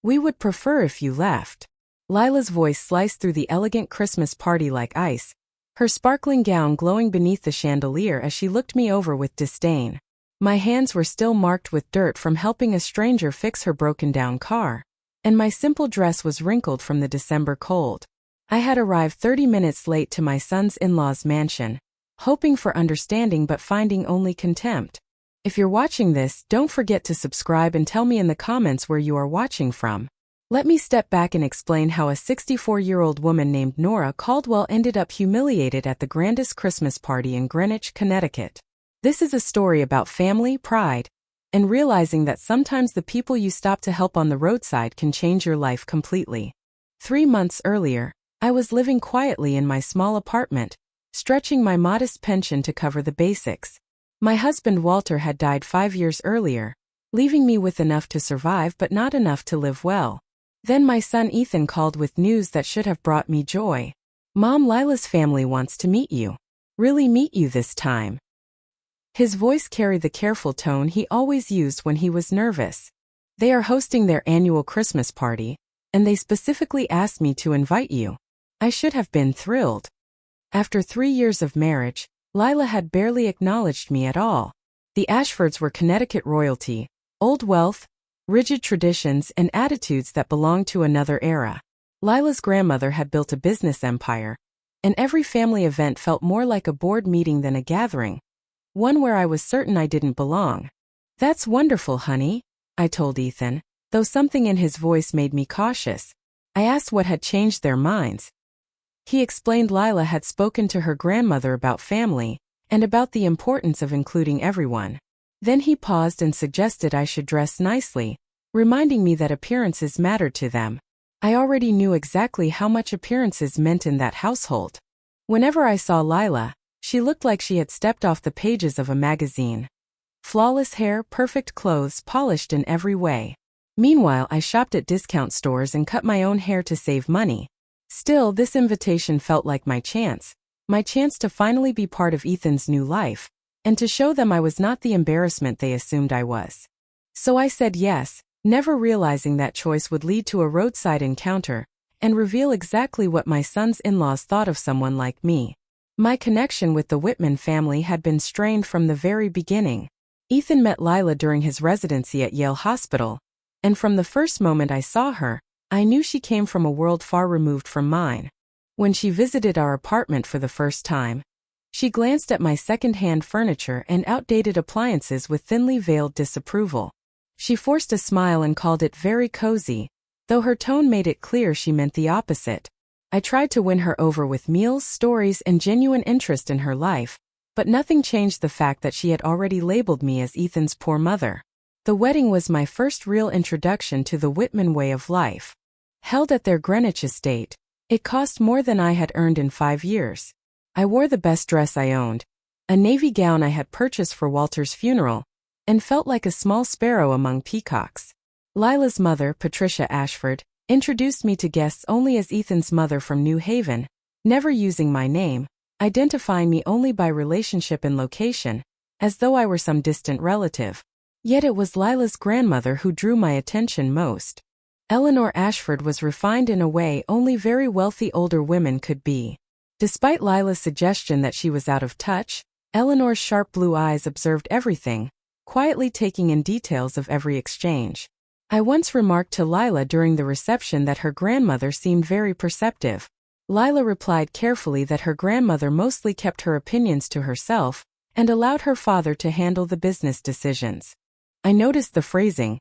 We would prefer if you left. Lila's voice sliced through the elegant Christmas party like ice, her sparkling gown glowing beneath the chandelier as she looked me over with disdain. My hands were still marked with dirt from helping a stranger fix her broken-down car, and my simple dress was wrinkled from the December cold. I had arrived 30 minutes late to my son's in-laws' mansion, hoping for understanding but finding only contempt. If you're watching this, don't forget to subscribe and tell me in the comments where you are watching from. Let me step back and explain how a 64-year-old woman named Nora Caldwell ended up humiliated at the grandest Christmas party in Greenwich, Connecticut. This is a story about family, pride, and realizing that sometimes the people you stop to help on the roadside can change your life completely. 3 months earlier, I was living quietly in my small apartment, stretching my modest pension to cover the basics. My husband Walter had died 5 years earlier, leaving me with enough to survive but not enough to live well. Then my son Ethan called with news that should have brought me joy. "Mom, Lila's family wants to meet you. Really meet you this time." His voice carried the careful tone he always used when he was nervous. "They are hosting their annual Christmas party, and they specifically asked me to invite you." I should have been thrilled. After 3 years of marriage, Lila had barely acknowledged me at all. The Ashfords were Connecticut royalty, old wealth, rigid traditions and attitudes that belonged to another era. Lila's grandmother had built a business empire, and every family event felt more like a board meeting than a gathering, one where I was certain I didn't belong. "That's wonderful, honey," I told Ethan, though something in his voice made me cautious. I asked what had changed their minds. He explained Lila had spoken to her grandmother about family, and about the importance of including everyone. Then he paused and suggested I should dress nicely, reminding me that appearances mattered to them. I already knew exactly how much appearances meant in that household. Whenever I saw Lila, she looked like she had stepped off the pages of a magazine. Flawless hair, perfect clothes, polished in every way. Meanwhile, I shopped at discount stores and cut my own hair to save money. Still, this invitation felt like my chance to finally be part of Ethan's new life, and to show them I was not the embarrassment they assumed I was. So I said yes, never realizing that choice would lead to a roadside encounter, and reveal exactly what my son's in-laws thought of someone like me. My connection with the Whitman family had been strained from the very beginning. Ethan met Lila during his residency at Yale Hospital, and from the first moment I saw her, I knew she came from a world far removed from mine. When she visited our apartment for the first time, she glanced at my second-hand furniture and outdated appliances with thinly veiled disapproval. She forced a smile and called it very cozy, though her tone made it clear she meant the opposite. I tried to win her over with meals, stories, and genuine interest in her life, but nothing changed the fact that she had already labeled me as Ethan's poor mother. The wedding was my first real introduction to the Whitman way of life. Held at their Greenwich estate, it cost more than I had earned in 5 years. I wore the best dress I owned, a navy gown I had purchased for Walter's funeral, and felt like a small sparrow among peacocks. Lila's mother, Patricia Ashford, introduced me to guests only as Ethan's mother from New Haven, never using my name, identifying me only by relationship and location, as though I were some distant relative. Yet it was Lila's grandmother who drew my attention most. Eleanor Ashford was refined in a way only very wealthy older women could be. Despite Lila's suggestion that she was out of touch, Eleanor's sharp blue eyes observed everything, quietly taking in details of every exchange. I once remarked to Lila during the reception that her grandmother seemed very perceptive. Lila replied carefully that her grandmother mostly kept her opinions to herself, and allowed her father to handle the business decisions. I noticed the phrasing,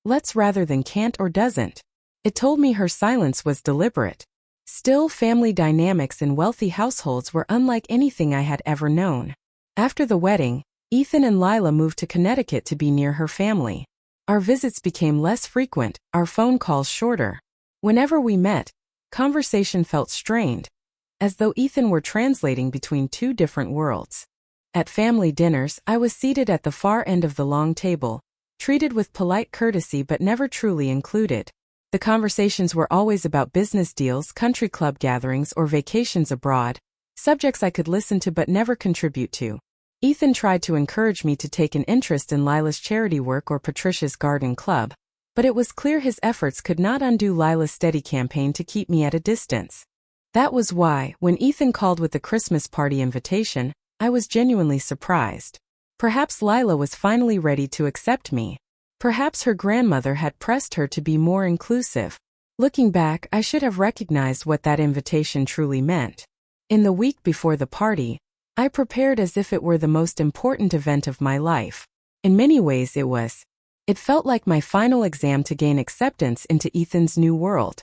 "let's" rather than "can't" or "doesn't." It told me her silence was deliberate. Still, family dynamics in wealthy households were unlike anything I had ever known. After the wedding, Ethan and Lila moved to Connecticut to be near her family. Our visits became less frequent, our phone calls shorter. Whenever we met, conversation felt strained, as though Ethan were translating between two different worlds. At family dinners, I was seated at the far end of the long table, treated with polite courtesy but never truly included. The conversations were always about business deals, country club gatherings, or vacations abroad, subjects I could listen to but never contribute to. Ethan tried to encourage me to take an interest in Lila's charity work or Patricia's garden club, But it was clear his efforts could not undo Lila's steady campaign to keep me at a distance. That was why, when Ethan called with the Christmas party invitation, I was genuinely surprised. Perhaps Lila was finally ready to accept me. Perhaps her grandmother had pressed her to be more inclusive. Looking back, I should have recognized what that invitation truly meant. In the week before the party, I prepared as if it were the most important event of my life. In many ways it was. It felt like my final exam to gain acceptance into Ethan's new world.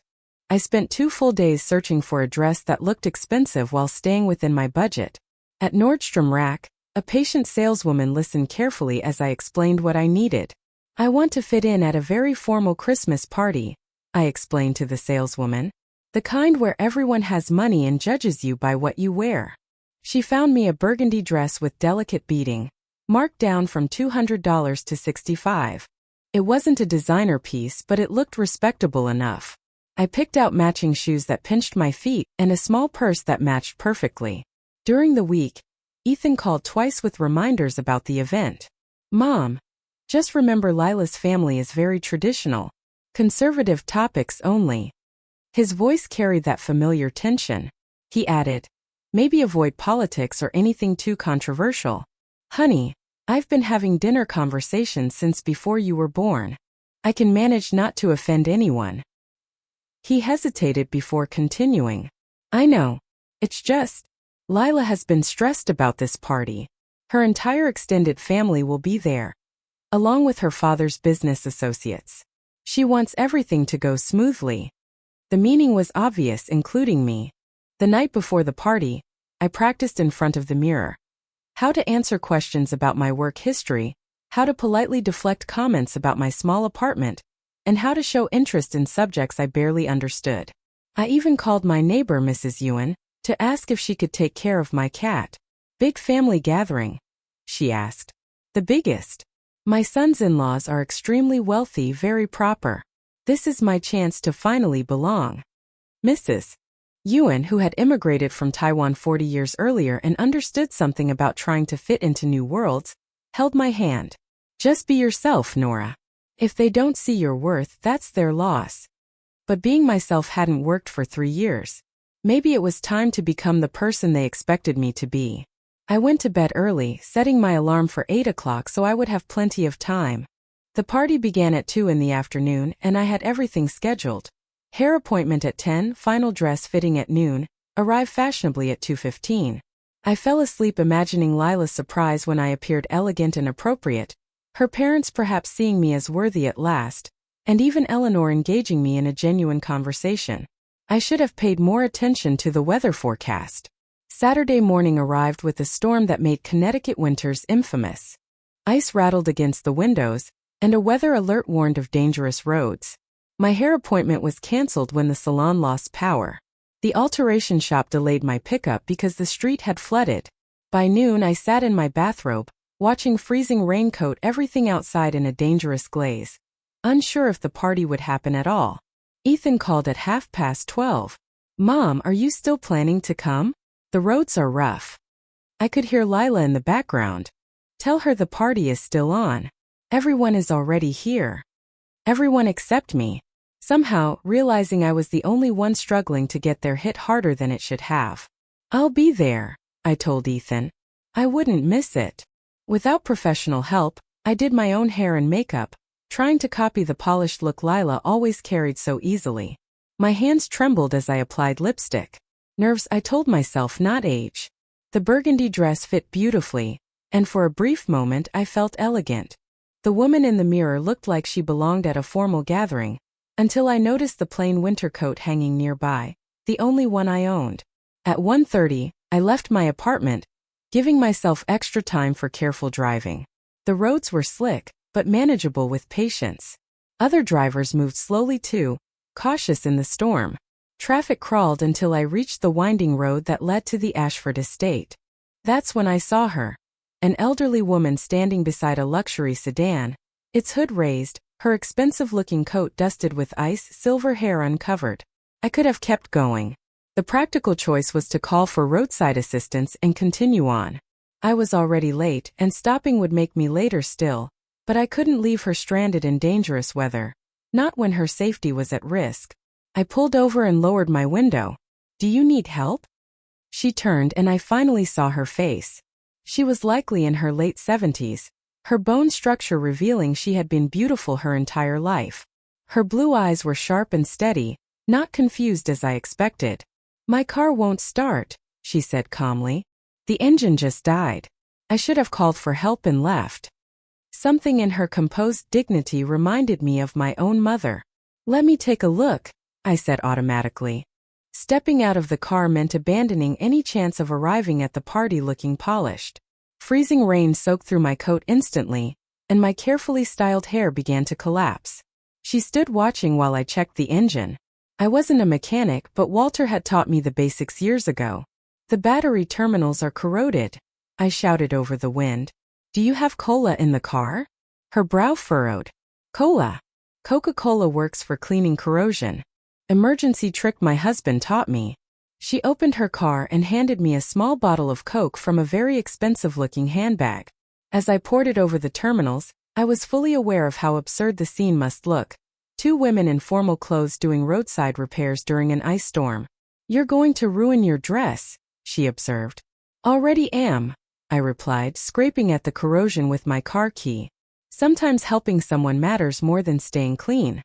I spent 2 full days searching for a dress that looked expensive while staying within my budget. At Nordstrom Rack, a patient saleswoman listened carefully as I explained what I needed. "I want to fit in at a very formal Christmas party," I explained to the saleswoman. "The kind where everyone has money and judges you by what you wear." She found me a burgundy dress with delicate beading, marked down from $200 to $65. It wasn't a designer piece, but it looked respectable enough. I picked out matching shoes that pinched my feet and a small purse that matched perfectly. During the week, Ethan called twice with reminders about the event. "Mom, just remember Lila's family is very traditional. Conservative topics only." His voice carried that familiar tension. He added, "Maybe avoid politics or anything too controversial. Honey, I've been having dinner conversations since before you were born. I can manage not to offend anyone." He hesitated before continuing. "I know. It's just, Lila has been stressed about this party. Her entire extended family will be there, along with her father's business associates. She wants everything to go smoothly." The meaning was obvious, including me. The night before the party, I practiced in front of the mirror. How to answer questions about my work history, how to politely deflect comments about my small apartment, and how to show interest in subjects I barely understood. I even called my neighbor, Mrs. Ewan, to ask if she could take care of my cat. "Big family gathering?" she asked. "The biggest. My sons-in-laws are extremely wealthy, very proper. This is my chance to finally belong." Mrs. Ewan, who had immigrated from Taiwan 40 years earlier and understood something about trying to fit into new worlds, held my hand. "Just be yourself, Nora. If they don't see your worth, that's their loss." But being myself hadn't worked for 3 years. Maybe it was time to become the person they expected me to be. I went to bed early, setting my alarm for 8 o'clock so I would have plenty of time. The party began at 2 in the afternoon, and I had everything scheduled. Hair appointment at 10, final dress fitting at noon, arrive fashionably at 2:15. I fell asleep imagining Lila's surprise when I appeared elegant and appropriate, her parents perhaps seeing me as worthy at last, and even Eleanor engaging me in a genuine conversation. I should have paid more attention to the weather forecast. Saturday morning arrived with a storm that made Connecticut winters infamous. Ice rattled against the windows, and a weather alert warned of dangerous roads. My hair appointment was canceled when the salon lost power. The alteration shop delayed my pickup because the street had flooded. By noon I sat in my bathrobe, watching freezing raincoat everything outside in a dangerous glaze, unsure if the party would happen at all. Ethan called at 12:30. "Mom, are you still planning to come? The roads are rough." I could hear Lila in the background. "Tell her the party is still on. Everyone is already here." Everyone except me. Somehow, realizing I was the only one struggling to get there hit harder than it should have. "I'll be there," I told Ethan. I wouldn't miss it. Without professional help, I did my own hair and makeup, trying to copy the polished look Lila always carried so easily. My hands trembled as I applied lipstick. Nerves, I told myself, not age. The burgundy dress fit beautifully, and for a brief moment I felt elegant. The woman in the mirror looked like she belonged at a formal gathering, until I noticed the plain winter coat hanging nearby, the only one I owned. At 1:30, I left my apartment, giving myself extra time for careful driving. The roads were slick, but manageable with patience. Other drivers moved slowly too, cautious in the storm. Traffic crawled until I reached the winding road that led to the Ashford estate. That's when I saw her. An elderly woman standing beside a luxury sedan, its hood raised, her expensive-looking coat dusted with ice, silver hair uncovered. I could have kept going. The practical choice was to call for roadside assistance and continue on. I was already late, and stopping would make me later still, but I couldn't leave her stranded in dangerous weather. not when her safety was at risk. I pulled over and lowered my window. "Do you need help?" She turned and I finally saw her face. She was likely in her late 70s, her bone structure revealing she had been beautiful her entire life. Her blue eyes were sharp and steady, not confused as I expected. "My car won't start," she said calmly. "The engine just died. I should have called for help and left." Something in her composed dignity reminded me of my own mother. "Let me take a look," I said automatically. Stepping out of the car meant abandoning any chance of arriving at the party looking polished. Freezing rain soaked through my coat instantly, and my carefully styled hair began to collapse. She stood watching while I checked the engine. I wasn't a mechanic, but Walter had taught me the basics years ago. "The battery terminals are corroded," I shouted over the wind. "Do you have cola in the car?" Her brow furrowed. "Cola? Coca-Cola works for cleaning corrosion. Emergency trick my husband taught me." She opened her car and handed me a small bottle of Coke from a very expensive-looking handbag. As I poured it over the terminals, I was fully aware of how absurd the scene must look. Two women in formal clothes doing roadside repairs during an ice storm. "You're going to ruin your dress," she observed. "Already am," I replied, scraping at the corrosion with my car key. Sometimes helping someone matters more than staying clean.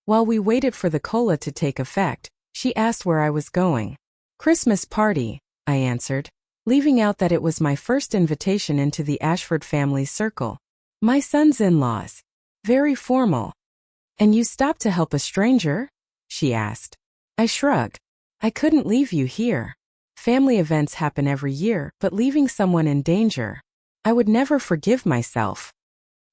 While we waited for the cola to take effect, she asked where I was going. "Christmas party," I answered, leaving out that it was my first invitation into the Ashford family's circle. "My son's in-laws. Very formal." "And you stopped to help a stranger?" she asked. I shrugged. "I couldn't leave you here. Family events happen every year, but leaving someone in danger. I would never forgive myself."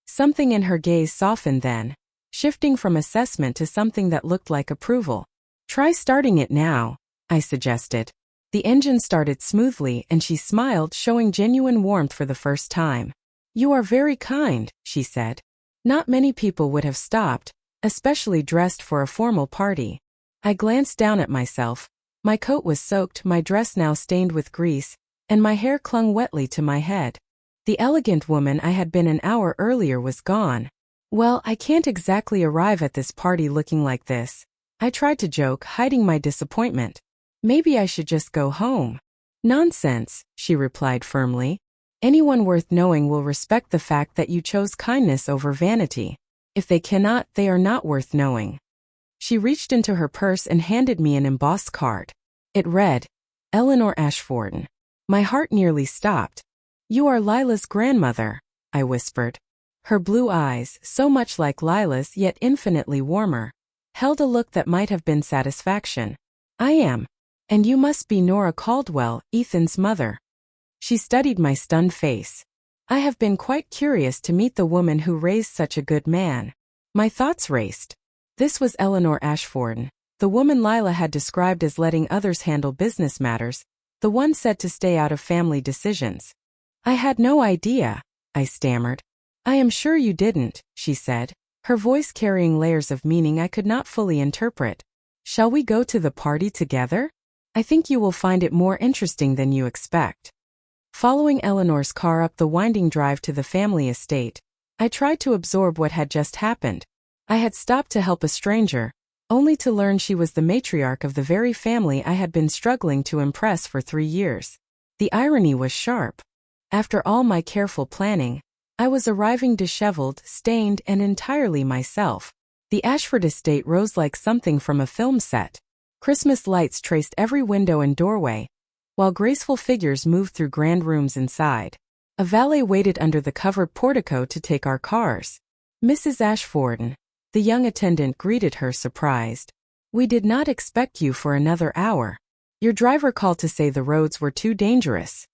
Something in her gaze softened then, shifting from assessment to something that looked like approval. "Try starting it now," I suggested. The engine started smoothly and she smiled, showing genuine warmth for the first time. "You are very kind," she said. Not many people would have stopped, especially dressed for a formal party. I glanced down at myself. My coat was soaked, my dress now stained with grease, and my hair clung wetly to my head. The elegant woman I had been an hour earlier was gone. "Well, I can't exactly arrive at this party looking like this," I tried to joke, hiding my disappointment. "Maybe I should just go home." "Nonsense," she replied firmly. "Anyone worth knowing will respect the fact that you chose kindness over vanity. If they cannot, they are not worth knowing." She reached into her purse and handed me an embossed card. It read, "Eleanor Ashford." My heart nearly stopped. "You are Lila's grandmother," I whispered. Her blue eyes, so much like Lila's yet infinitely warmer, held a look that might have been satisfaction. "I am. And you must be Nora Caldwell, Ethan's mother." She studied my stunned face. "I have been quite curious to meet the woman who raised such a good man." My thoughts raced. This was Eleanor Ashford, the woman Lila had described as letting others handle business matters, the one said to stay out of family decisions. "I had no idea," I stammered. "I am sure you didn't," she said, her voice carrying layers of meaning I could not fully interpret. "Shall we go to the party together? I think you will find it more interesting than you expect." Following Eleanor's car up the winding drive to the family estate, I tried to absorb what had just happened. I had stopped to help a stranger, only to learn she was the matriarch of the very family I had been struggling to impress for 3 years. The irony was sharp. After all my careful planning, I was arriving disheveled, stained, and entirely myself. The Ashford estate rose like something from a film set. Christmas lights traced every window and doorway, while graceful figures moved through grand rooms inside. A valet waited under the covered portico to take our cars. "Mrs. Ashford," the young attendant greeted her, surprised. "We did not expect you for another hour. Your driver called to say the roads were too dangerous."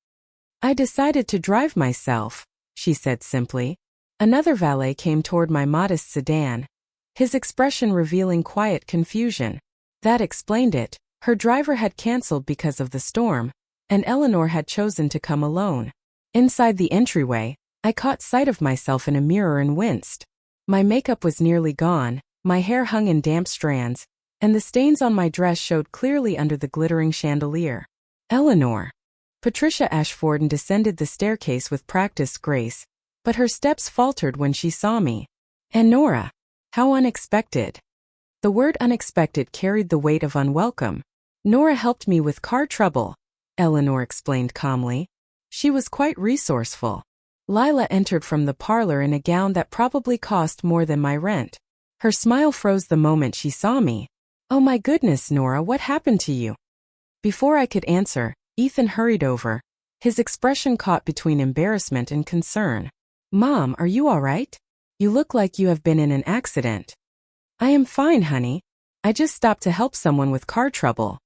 "I decided to drive myself," she said simply. Another valet came toward my modest sedan, his expression revealing quiet confusion. That explained it. Her driver had canceled because of the storm, and Eleanor had chosen to come alone. Inside the entryway, I caught sight of myself in a mirror and winced. My makeup was nearly gone, my hair hung in damp strands, and the stains on my dress showed clearly under the glittering chandelier. "Eleanor." Patricia Ashford descended the staircase with practiced grace, but her steps faltered when she saw me. "And Nora, How unexpected. The word unexpected carried the weight of unwelcome. Nora helped me with car trouble, Eleanor explained calmly. She was quite resourceful. Lila entered from the parlor in a gown that probably cost more than my rent. Her smile froze the moment she saw me. Oh my goodness, Nora, what happened to you? Before I could answer, Ethan hurried over, his expression caught between embarrassment and concern. Mom, are you all right? You look like you have been in an accident. I am fine, honey. I just stopped to help someone with car trouble.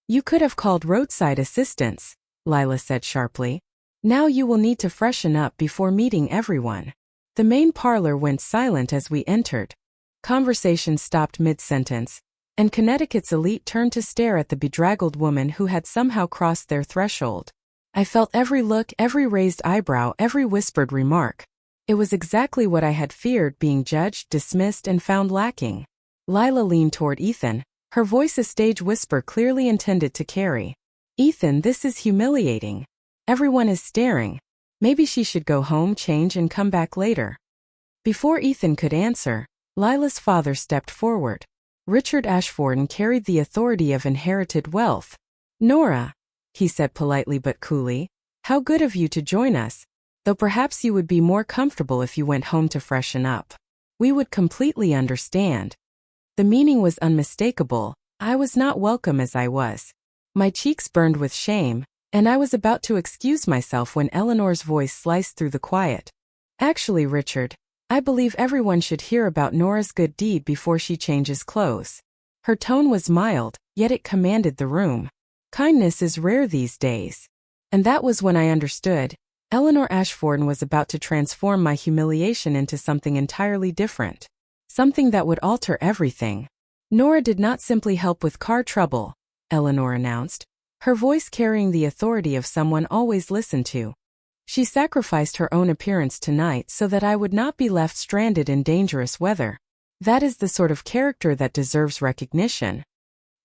You could have called roadside assistance, Lila said sharply. Now you will need to freshen up before meeting everyone. The main parlor went silent as we entered. Conversation stopped mid-sentence, and Connecticut's elite turned to stare at the bedraggled woman who had somehow crossed their threshold. I felt every look, every raised eyebrow, every whispered remark. It was exactly what I had feared, being judged, dismissed, and found lacking. Lila leaned toward Ethan, her voice a stage whisper clearly intended to carry. Ethan, this is humiliating. Everyone is staring. Maybe she should go home, change, and come back later. Before Ethan could answer, Lila's father stepped forward. Richard Ashforden carried the authority of inherited wealth. Nora, he said politely but coolly, how good of you to join us, though perhaps you would be more comfortable if you went home to freshen up. We would completely understand. The meaning was unmistakable. I was not welcome as I was. My cheeks burned with shame, and I was about to excuse myself when Eleanor's voice sliced through the quiet. Actually, Richard, I believe everyone should hear about Nora's good deed before she changes clothes. Her tone was mild, yet it commanded the room. Kindness is rare these days. And that was when I understood. Eleanor Ashforden was about to transform my humiliation into something entirely different. Something that would alter everything. Nora did not simply help with car trouble, Eleanor announced, her voice carrying the authority of someone always listened to. She sacrificed her own appearance tonight so that I would not be left stranded in dangerous weather. That is the sort of character that deserves recognition.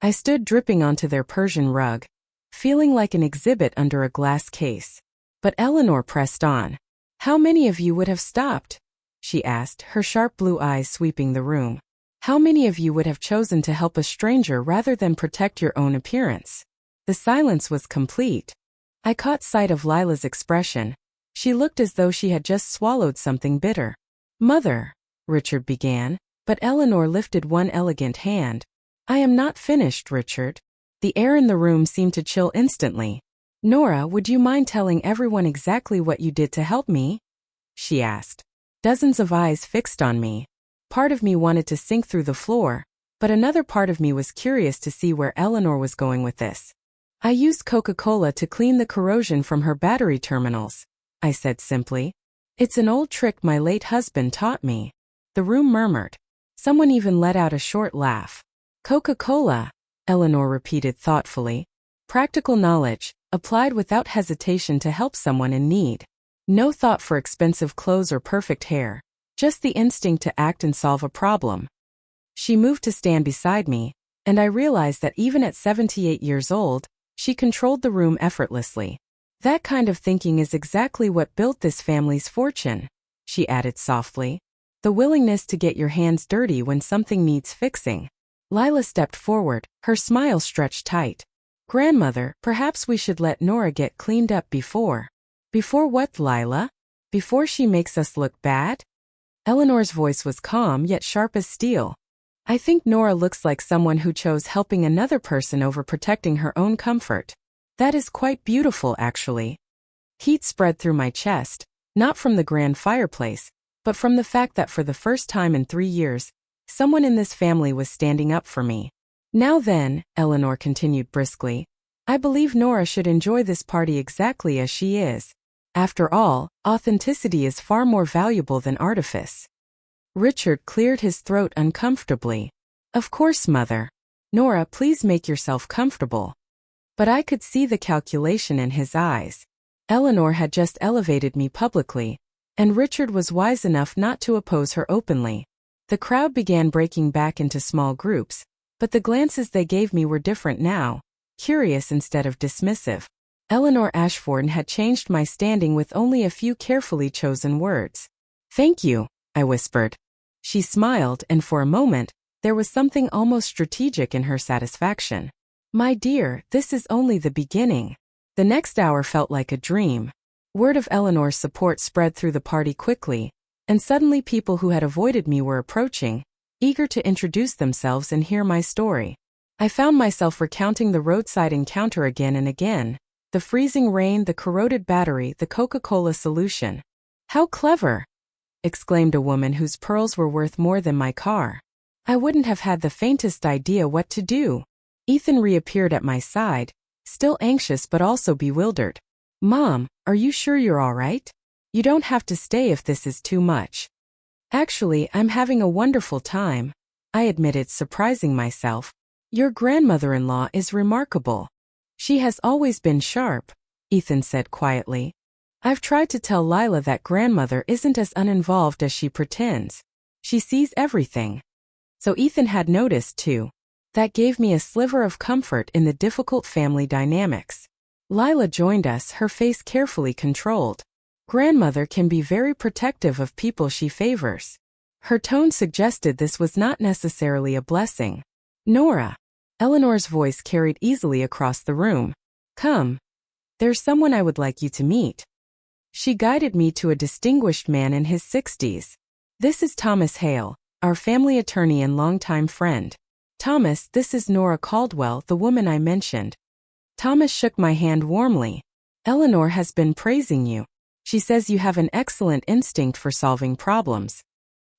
I stood dripping onto their Persian rug, feeling like an exhibit under a glass case. But Eleanor pressed on. How many of you would have stopped? She asked, her sharp blue eyes sweeping the room. How many of you would have chosen to help a stranger rather than protect your own appearance? The silence was complete. I caught sight of Lila's expression. She looked as though she had just swallowed something bitter. Mother, Richard began, but Eleanor lifted one elegant hand. I am not finished, Richard. The air in the room seemed to chill instantly. Nora, would you mind telling everyone exactly what you did to help me? She asked. Dozens of eyes fixed on me. Part of me wanted to sink through the floor, but another part of me was curious to see where Eleanor was going with this. I used Coca-Cola to clean the corrosion from her battery terminals, I said simply. It's an old trick my late husband taught me. The room murmured. Someone even let out a short laugh. Coca-Cola, Eleanor repeated thoughtfully. Practical knowledge, applied without hesitation to help someone in need. No thought for expensive clothes or perfect hair, just the instinct to act and solve a problem. She moved to stand beside me, and I realized that even at 78 years old, she controlled the room effortlessly. That kind of thinking is exactly what built this family's fortune, she added softly. The willingness to get your hands dirty when something needs fixing. Lila stepped forward, her smile stretched tight. Grandmother, perhaps we should let Nora get cleaned up before. Before what, Lila? Before she makes us look bad? Eleanor's voice was calm yet sharp as steel. I think Nora looks like someone who chose helping another person over protecting her own comfort. That is quite beautiful, actually. Heat spread through my chest, not from the grand fireplace, but from the fact that for the first time in 3 years, someone in this family was standing up for me. Now then, Eleanor continued briskly, I believe Nora should enjoy this party exactly as she is. After all, authenticity is far more valuable than artifice. Richard cleared his throat uncomfortably. Of course, Mother. Nora, please make yourself comfortable. But I could see the calculation in his eyes. Eleanor had just elevated me publicly, and Richard was wise enough not to oppose her openly. The crowd began breaking back into small groups, but the glances they gave me were different now, curious instead of dismissive. Eleanor Ashforden had changed my standing with only a few carefully chosen words. Thank you, I whispered. She smiled, and for a moment, there was something almost strategic in her satisfaction. My dear, this is only the beginning. The next hour felt like a dream. Word of Eleanor's support spread through the party quickly, and suddenly people who had avoided me were approaching, eager to introduce themselves and hear my story. I found myself recounting the roadside encounter again and again. The freezing rain, the corroded battery, the Coca-Cola solution. How clever! Exclaimed a woman whose pearls were worth more than my car. I wouldn't have had the faintest idea what to do. Ethan reappeared at my side, still anxious but also bewildered. Mom, are you sure you're all right? You don't have to stay if this is too much. Actually, I'm having a wonderful time, I admitted, surprising myself. Your grandmother-in-law is remarkable. She has always been sharp, Ethan said quietly. I've tried to tell Lila that grandmother isn't as uninvolved as she pretends. She sees everything. So Ethan had noticed too. That gave me a sliver of comfort in the difficult family dynamics. Lila joined us, her face carefully controlled. Grandmother can be very protective of people she favors. Her tone suggested this was not necessarily a blessing. Nora. Eleanor's voice carried easily across the room. Come. There's someone I would like you to meet. She guided me to a distinguished man in his 60s. This is Thomas Hale, our family attorney and longtime friend. Thomas, this is Nora Caldwell, the woman I mentioned. Thomas shook my hand warmly. Eleanor has been praising you. She says you have an excellent instinct for solving problems.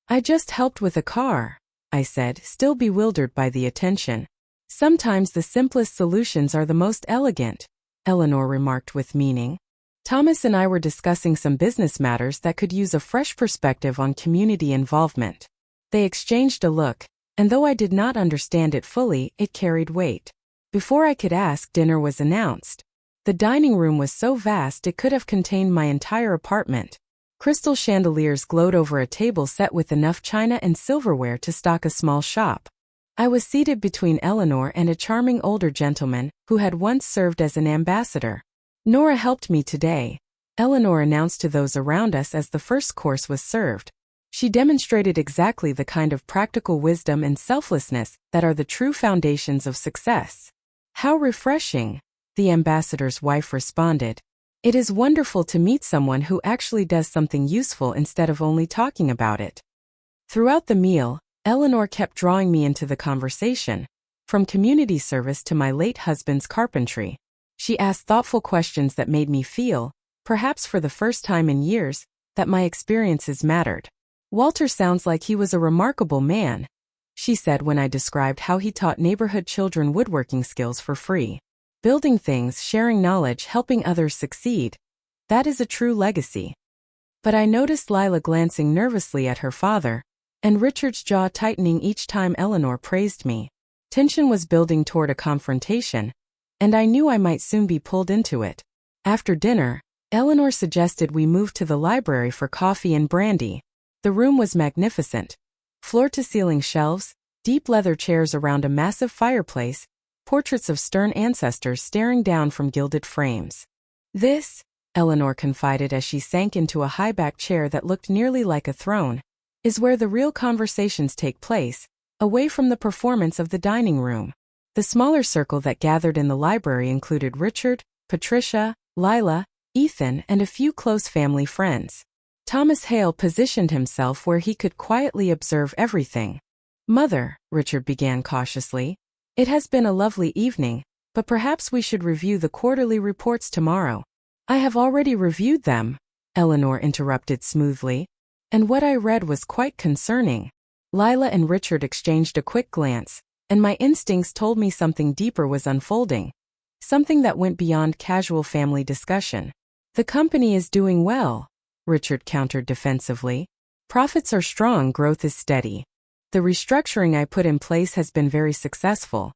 I just helped with a car, I said, still bewildered by the attention. Sometimes the simplest solutions are the most elegant, Eleanor remarked with meaning. Thomas and I were discussing some business matters that could use a fresh perspective on community involvement. They exchanged a look, and though I did not understand it fully, it carried weight. Before I could ask, dinner was announced. The dining room was so vast it could have contained my entire apartment. Crystal chandeliers glowed over a table set with enough china and silverware to stock a small shop. I was seated between Eleanor and a charming older gentleman who had once served as an ambassador. Nora helped me today, Eleanor announced to those around us as the first course was served. She demonstrated exactly the kind of practical wisdom and selflessness that are the true foundations of success. How refreshing, the ambassador's wife responded. It is wonderful to meet someone who actually does something useful instead of only talking about it. Throughout the meal, Eleanor kept drawing me into the conversation, from community service to my late husband's carpentry. She asked thoughtful questions that made me feel, perhaps for the first time in years, that my experiences mattered. Walter sounds like he was a remarkable man, she said when I described how he taught neighborhood children woodworking skills for free. Building things, sharing knowledge, helping others succeed. That is a true legacy. But I noticed Lila glancing nervously at her father, and Richard's jaw tightening each time Eleanor praised me. Tension was building toward a confrontation, and I knew I might soon be pulled into it. After dinner, Eleanor suggested we move to the library for coffee and brandy. The room was magnificent. Floor-to-ceiling shelves, deep leather chairs around a massive fireplace, portraits of stern ancestors staring down from gilded frames. This, Eleanor confided as she sank into a high-backed chair that looked nearly like a throne, is where the real conversations take place, away from the performance of the dining room. The smaller circle that gathered in the library included Richard, Patricia, Lila, Ethan, and a few close family friends. Thomas Hale positioned himself where he could quietly observe everything. Mother, Richard began cautiously, it has been a lovely evening, but perhaps we should review the quarterly reports tomorrow. I have already reviewed them, Eleanor interrupted smoothly, and what I read was quite concerning. Lila and Richard exchanged a quick glance, and my instincts told me something deeper was unfolding. Something that went beyond casual family discussion. The company is doing well, Richard countered defensively. Profits are strong, growth is steady. The restructuring I put in place has been very successful.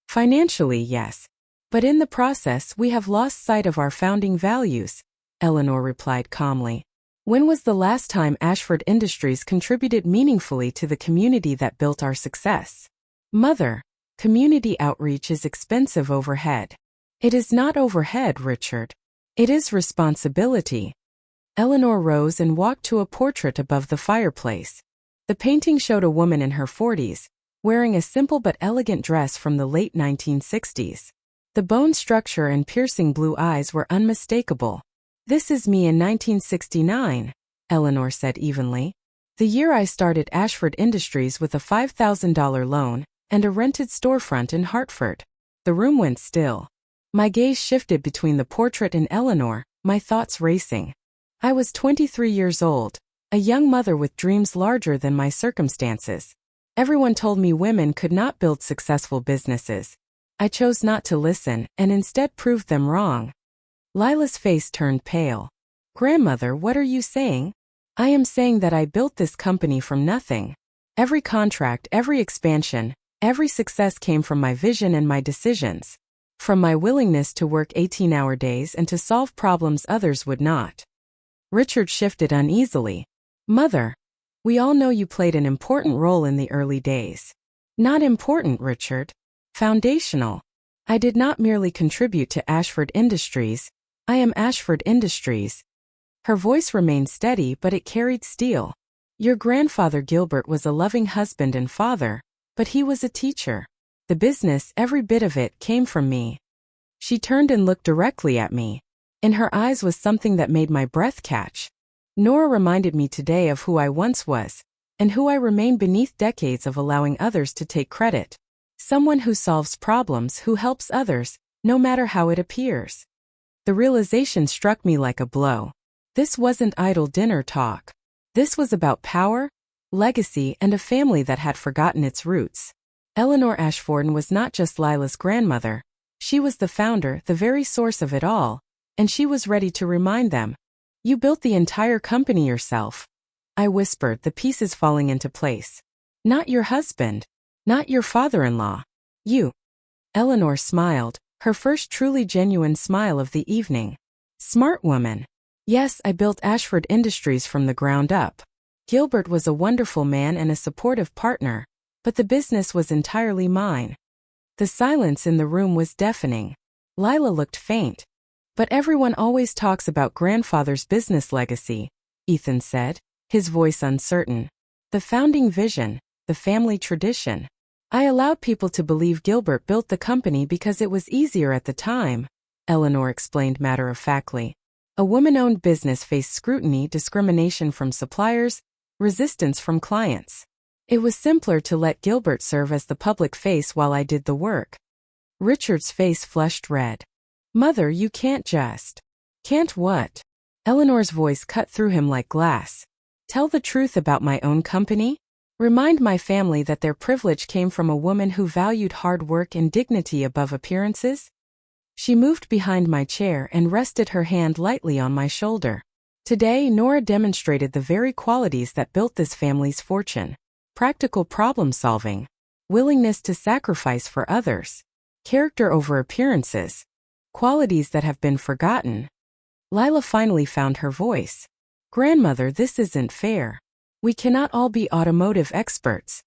Financially, yes. But in the process, we have lost sight of our founding values, Eleanor replied calmly. When was the last time Ashford Industries contributed meaningfully to the community that built our success? Mother, community outreach is expensive overhead. It is not overhead, Richard. It is responsibility. Eleanor rose and walked to a portrait above the fireplace. The painting showed a woman in her 40s, wearing a simple but elegant dress from the late 1960s. The bone structure and piercing blue eyes were unmistakable. "This is me in 1969, Eleanor said evenly. "The year I started Ashford Industries with a $5,000 loan and a rented storefront in Hartford." The room went still. My gaze shifted between the portrait and Eleanor, my thoughts racing. I was 23 years old, a young mother with dreams larger than my circumstances. Everyone told me women could not build successful businesses. I chose not to listen and instead proved them wrong. Lila's face turned pale. "Grandmother, what are you saying?" "I am saying that I built this company from nothing. Every contract, every expansion, every success came from my vision and my decisions. From my willingness to work 18-hour days and to solve problems others would not." Richard shifted uneasily. "Mother, we all know you played an important role in the early days." "Not important, Richard. Foundational. I did not merely contribute to Ashford Industries. I am Ashford Industries." Her voice remained steady, but it carried steel. "Your grandfather Gilbert was a loving husband and father, but he was a teacher. The business, every bit of it, came from me." She turned and looked directly at me. In her eyes was something that made my breath catch. Nora reminded me today of who I once was, and who I remain beneath decades of allowing others to take credit. Someone who solves problems, who helps others, no matter how it appears. The realization struck me like a blow. This wasn't idle dinner talk. This was about power, legacy, and a family that had forgotten its roots. Eleanor Ashford was not just Lila's grandmother. She was the founder, the very source of it all, and she was ready to remind them. "You built the entire company yourself." I whispered, the pieces falling into place. "Not your husband. Not your father-in-law. You." Eleanor smiled, her first truly genuine smile of the evening. "Smart woman. Yes, I built Ashford Industries from the ground up. Gilbert was a wonderful man and a supportive partner, but the business was entirely mine." The silence in the room was deafening. Lila looked faint. "But everyone always talks about grandfather's business legacy," Ethan said, his voice uncertain. "The founding vision, the family tradition. I allowed people to believe Gilbert built the company because it was easier at the time," Eleanor explained matter-of-factly. "A woman-owned business faced scrutiny, discrimination from suppliers, resistance from clients. It was simpler to let Gilbert serve as the public face while I did the work." Richard's face flushed red. "Mother, you can't just..." "Can't what?" Eleanor's voice cut through him like glass. "Tell the truth about my own company? Remind my family that their privilege came from a woman who valued hard work and dignity above appearances?" She moved behind my chair and rested her hand lightly on my shoulder. Today, Nora demonstrated the very qualities that built this family's fortune. Practical problem-solving, willingness to sacrifice for others, character over appearances, qualities that have been forgotten. Lila finally found her voice. "Grandmother, this isn't fair. We cannot all be automotive experts."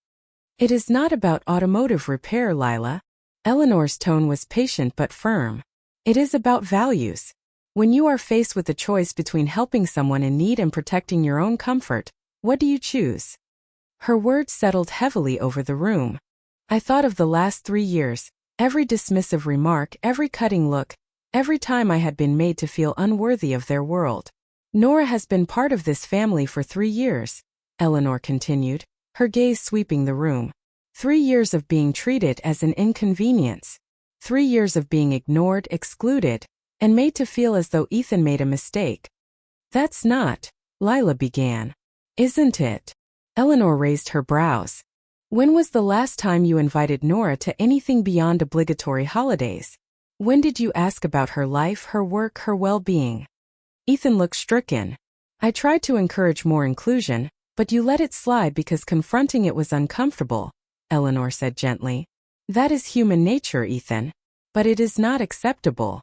"It is not about automotive repair, Lila." Eleanor's tone was patient but firm. "It is about values. When you are faced with the choice between helping someone in need and protecting your own comfort, what do you choose?" Her words settled heavily over the room. I thought of the last 3 years, every dismissive remark, every cutting look, every time I had been made to feel unworthy of their world. "Nora has been part of this family for 3 years, Eleanor continued, her gaze sweeping the room. 3 years of being treated as an inconvenience. 3 years of being ignored, excluded, and made to feel as though Ethan made a mistake." "That's not," Lila began. "Isn't it?" Eleanor raised her brows. "When was the last time you invited Nora to anything beyond obligatory holidays? When did you ask about her life, her work, her well-being?" Ethan looked stricken. "I tried to encourage more inclusion, but you let it slide because confronting it was uncomfortable," Eleanor said gently. "That is human nature, Ethan. But it is not acceptable."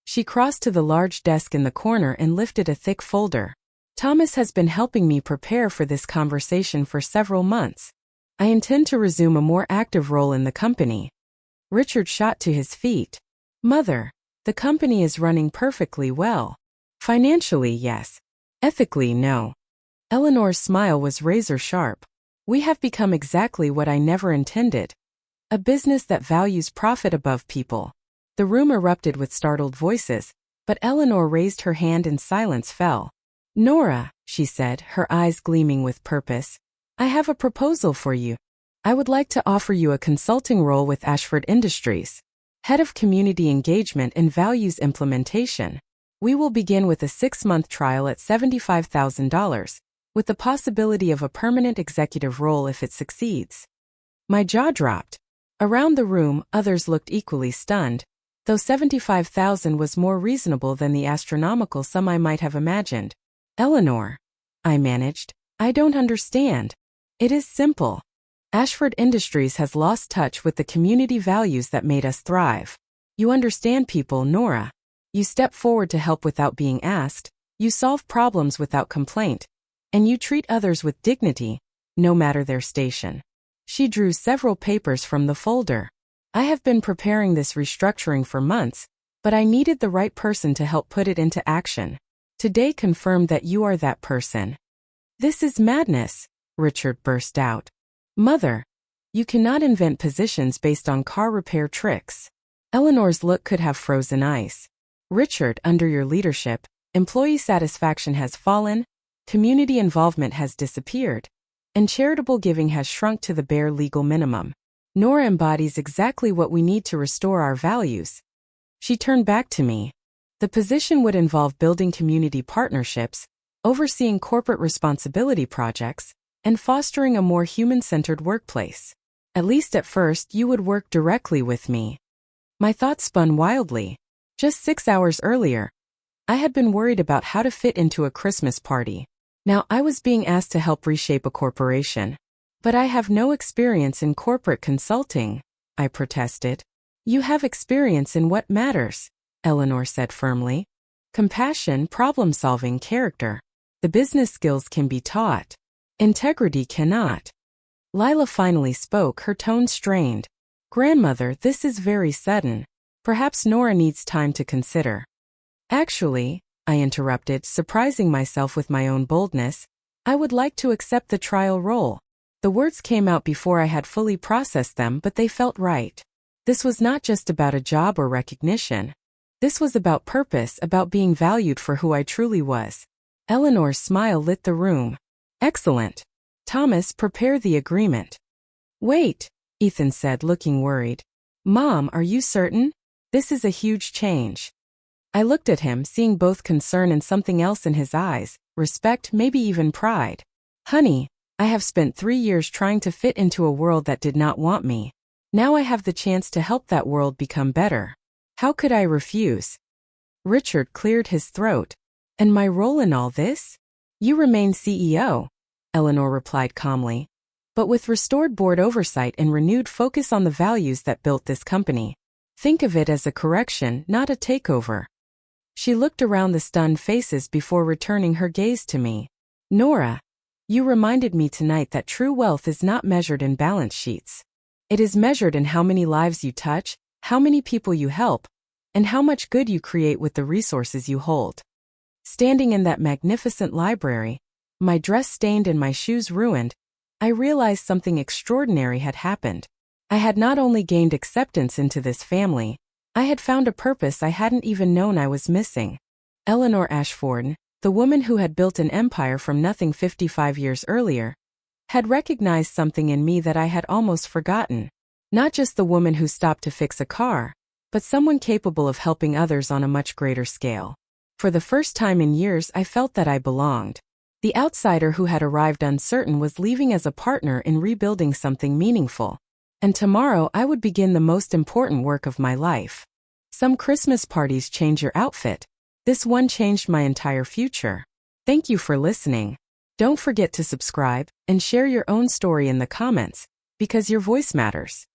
She crossed to the large desk in the corner and lifted a thick folder. "Thomas has been helping me prepare for this conversation for several months. I intend to resume a more active role in the company." Richard shot to his feet. "Mother, the company is running perfectly well. Financially, yes. Ethically, no." Eleanor's smile was razor sharp. We have become exactly what I never intended. A business that values profit above people. The room erupted with startled voices, but Eleanor raised her hand and silence fell. Nora, she said, her eyes gleaming with purpose, I have a proposal for you. I would like to offer you a consulting role with Ashford Industries, Head of Community Engagement and Values Implementation. We will begin with a 6-month trial at $75,000, with the possibility of a permanent executive role if it succeeds. My jaw dropped. Around the room, others looked equally stunned, though $75,000 was more reasonable than the astronomical sum I might have imagined. Eleanor, I managed, I don't understand. It is simple. Ashford Industries has lost touch with the community values that made us thrive. You understand people, Nora. You step forward to help without being asked, you solve problems without complaint, and you treat others with dignity, no matter their station. She drew several papers from the folder. I have been preparing this restructuring for months, but I needed the right person to help put it into action. Today confirmed that you are that person. This is madness, Richard burst out. Mother, you cannot invent positions based on car repair tricks. Eleanor's look could have frozen ice. Richard, under your leadership, employee satisfaction has fallen, community involvement has disappeared, and charitable giving has shrunk to the bare legal minimum. Nora embodies exactly what we need to restore our values. She turned back to me. The position would involve building community partnerships, overseeing corporate responsibility projects, and fostering a more human-centered workplace. At least at first, you would work directly with me. My thoughts spun wildly. Just 6 hours earlier, I had been worried about how to fit into a Christmas party. Now I was being asked to help reshape a corporation. But I have no experience in corporate consulting, I protested. You have experience in what matters, Eleanor said firmly. Compassion, problem-solving, character. The business skills can be taught. Integrity cannot. Lila finally spoke, her tone strained. Grandmother, this is very sudden. Perhaps Nora needs time to consider. Actually, I interrupted, surprising myself with my own boldness, I would like to accept the trial role. The words came out before I had fully processed them, but they felt right. This was not just about a job or recognition. This was about purpose, about being valued for who I truly was. Eleanor's smile lit the room. Excellent. Thomas, prepare the agreement. Wait, Ethan said, looking worried. Mom, are you certain? This is a huge change. I looked at him, seeing both concern and something else in his eyes, respect, maybe even pride. Honey, I have spent 3 years trying to fit into a world that did not want me. Now I have the chance to help that world become better. How could I refuse? Richard cleared his throat. And my role in all this? You remain CEO, Eleanor replied calmly, but with restored board oversight and renewed focus on the values that built this company. Think of it as a correction, not a takeover. She looked around the stunned faces before returning her gaze to me. Nora, you reminded me tonight that true wealth is not measured in balance sheets. It is measured in how many lives you touch, how many people you help, and how much good you create with the resources you hold. Standing in that magnificent library, my dress stained and my shoes ruined, I realized something extraordinary had happened. I had not only gained acceptance into this family, I had found a purpose I hadn't even known I was missing. Eleanor Ashford, the woman who had built an empire from nothing 55 years earlier, had recognized something in me that I had almost forgotten. Not just the woman who stopped to fix a car, but someone capable of helping others on a much greater scale. For the first time in years, I felt that I belonged. The outsider who had arrived uncertain was leaving as a partner in rebuilding something meaningful. And tomorrow I would begin the most important work of my life. Some Christmas parties change your outfit. This one changed my entire future. Thank you for listening. Don't forget to subscribe and share your own story in the comments, because your voice matters.